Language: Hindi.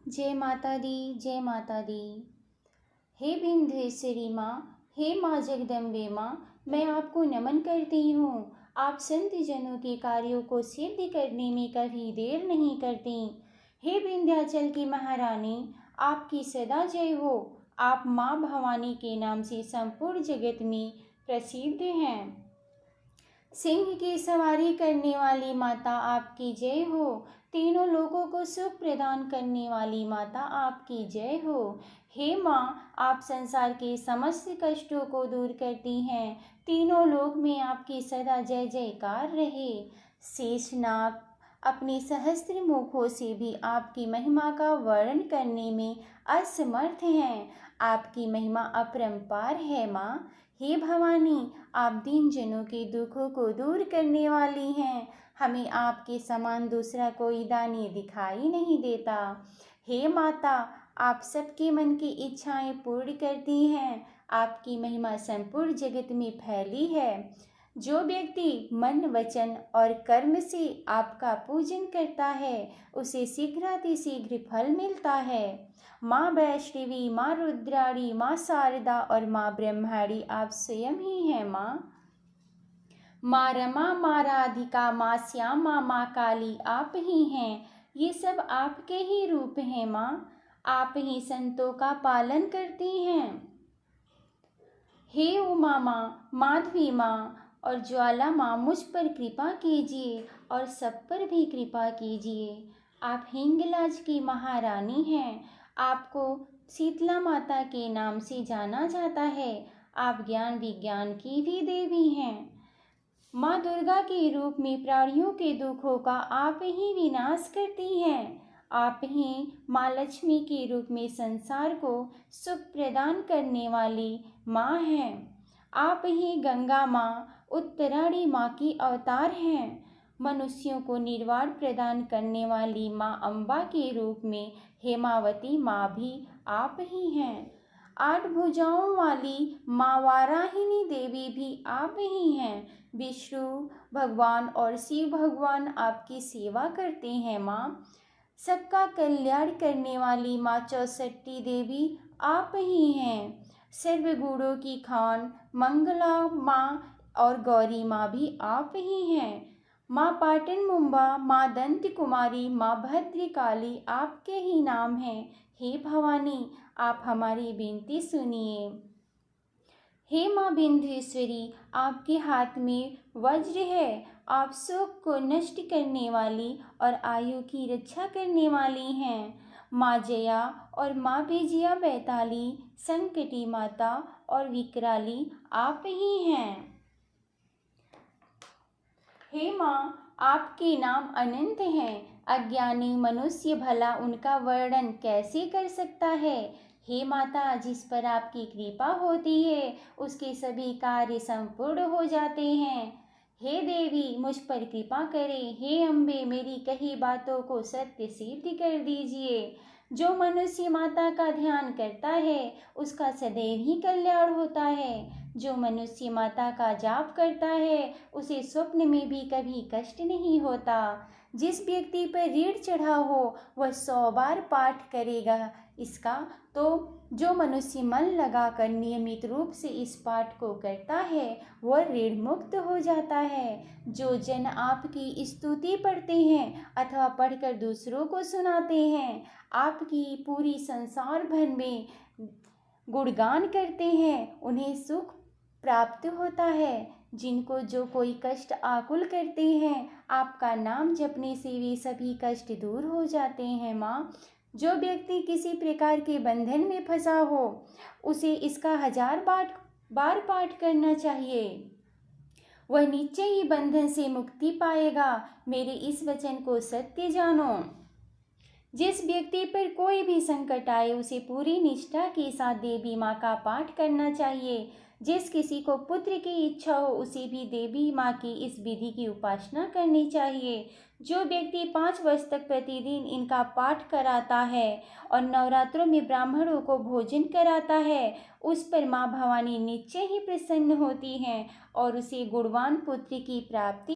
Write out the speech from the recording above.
जय माता दी, जय माता दी। हे विंध्येश्वरी माँ, हे माँ जगदम्बे माँ, मैं आपको नमन करती हूँ। आप संत जनों के कार्यों को सिद्ध करने में कभी देर नहीं करती। हे विंध्याचल की महारानी, आपकी सदा जय हो। आप माँ भवानी के नाम से संपूर्ण जगत में प्रसिद्ध हैं। सिंह की सवारी करने वाली माता आपकी जय हो। तीनों लोगों को सुख प्रदान करने वाली माता आपकी जय हो। हे माँ, आप संसार के समस्त कष्टों को दूर करती हैं। तीनों लोक में आपकी सदा जय जयकार रहे। शेषनाग अपने सहस्त्र मुखों से भी आपकी महिमा का वर्णन करने में असमर्थ हैं। आपकी महिमा अपरंपार है माँ। हे भवानी, आप दीन जनों के दुखों को दूर करने वाली हैं। हमें आपके समान दूसरा कोई दानी दिखाई नहीं देता। हे माता, आप सबके मन की इच्छाएं पूर्ण करती हैं। आपकी महिमा संपूर्ण जगत में फैली है। जो व्यक्ति मन, वचन और कर्म से आपका पूजन करता है, उसे शीघ्रातिशीघ्र फल मिलता है। माँ वैष्णवी, माँ रुद्राणी, माँ शारदा और माँ ब्रह्माणी आप स्वयं ही हैं माँ। माँ रमा, माँ राधिका, माँ श्यामा, माँ काली आप ही हैं। ये सब आपके ही रूप हैं माँ। आप ही संतों का पालन करती हैं। हे उमा माँ, माधवी माँ और ज्वाला माँ, मुझ पर कृपा कीजिए और सब पर भी कृपा कीजिए। आप हिंगलाज की महारानी हैं। आपको शीतला माता के नाम से जाना जाता है। आप ज्ञान विज्ञान की भी देवी हैं। माँ दुर्गा के रूप में प्राणियों के दुखों का आप ही विनाश करती हैं। आप ही माँ लक्ष्मी के रूप में संसार को सुख प्रदान करने वाली माँ हैं। आप ही गंगा माँ, उत्तरायणी माँ की अवतार हैं। मनुष्यों को निर्वाण प्रदान करने वाली माँ अम्बा के रूप में हेमावती माँ भी आप ही हैं। 8 भुजाओं वाली माँ वाराहिनी देवी भी आप ही हैं। विष्णु भगवान और शिव भगवान आपकी सेवा करते हैं माँ। सबका कल्याण करने वाली माँ चौसठी देवी आप ही हैं। सर्वगुणों की खान मंगला माँ और गौरी माँ भी आप ही हैं। माँ पाटन मुंबा, माँ दंत कुमारी, माँ भद्रकाली आपके ही नाम हैं। हे भवानी, आप हमारी विनती सुनिए। हे माँ विंध्येश्वरी, आपके हाथ में वज्र है। आप शोक को नष्ट करने वाली और आयु की रक्षा करने वाली हैं। माँ जया और माँ विजया बैताली, संकटी माता और विकराली आप ही हैं। हे माँ, आपके नाम अनंत हैं। अज्ञानी मनुष्य भला उनका वर्णन कैसे कर सकता है। हे माता, जिस पर आपकी कृपा होती है उसके सभी कार्य संपूर्ण हो जाते हैं। हे देवी, मुझ पर कृपा करें। हे अम्बे, मेरी कही बातों को सत्य सिद्ध कर दीजिए। जो मनुष्य माता का ध्यान करता है उसका सदैव ही कल्याण होता है। जो मनुष्य माता का जाप करता है उसे स्वप्न में भी कभी कष्ट नहीं होता। जिस व्यक्ति पर ऋण चढ़ा हो वह 100 बार पाठ करेगा इसका, तो जो मनुष्य मन लगाकर नियमित रूप से इस पाठ को करता है वह ऋण मुक्त हो जाता है। जो जन आपकी स्तुति पढ़ते हैं अथवा पढ़कर दूसरों को सुनाते हैं, आपकी पूरी संसार भर में गुणगान करते हैं, उन्हें सुख प्राप्त होता है। जिनको जो कोई कष्ट आकुल करते हैं, आपका नाम जपने से वे सभी कष्ट दूर हो जाते हैं माँ। जो व्यक्ति किसी प्रकार के बंधन में फंसा हो उसे इसका 1000 बार पाठ करना चाहिए। वह निश्चय ही बंधन से मुक्ति पाएगा। मेरे इस वचन को सत्य जानो। जिस व्यक्ति पर कोई भी संकट आए उसे पूरी निष्ठा के साथ देवी माँ का पाठ करना चाहिए। जिस किसी को पुत्र की इच्छा हो उसे भी देवी माँ की इस विधि की उपासना करनी चाहिए। जो व्यक्ति 5 वर्ष तक प्रतिदिन इनका पाठ कराता है और नवरात्रों में ब्राह्मणों को भोजन कराता है, उस पर माँ भवानी निश्चय ही प्रसन्न होती हैं और उसे गुणवान पुत्र की प्राप्ति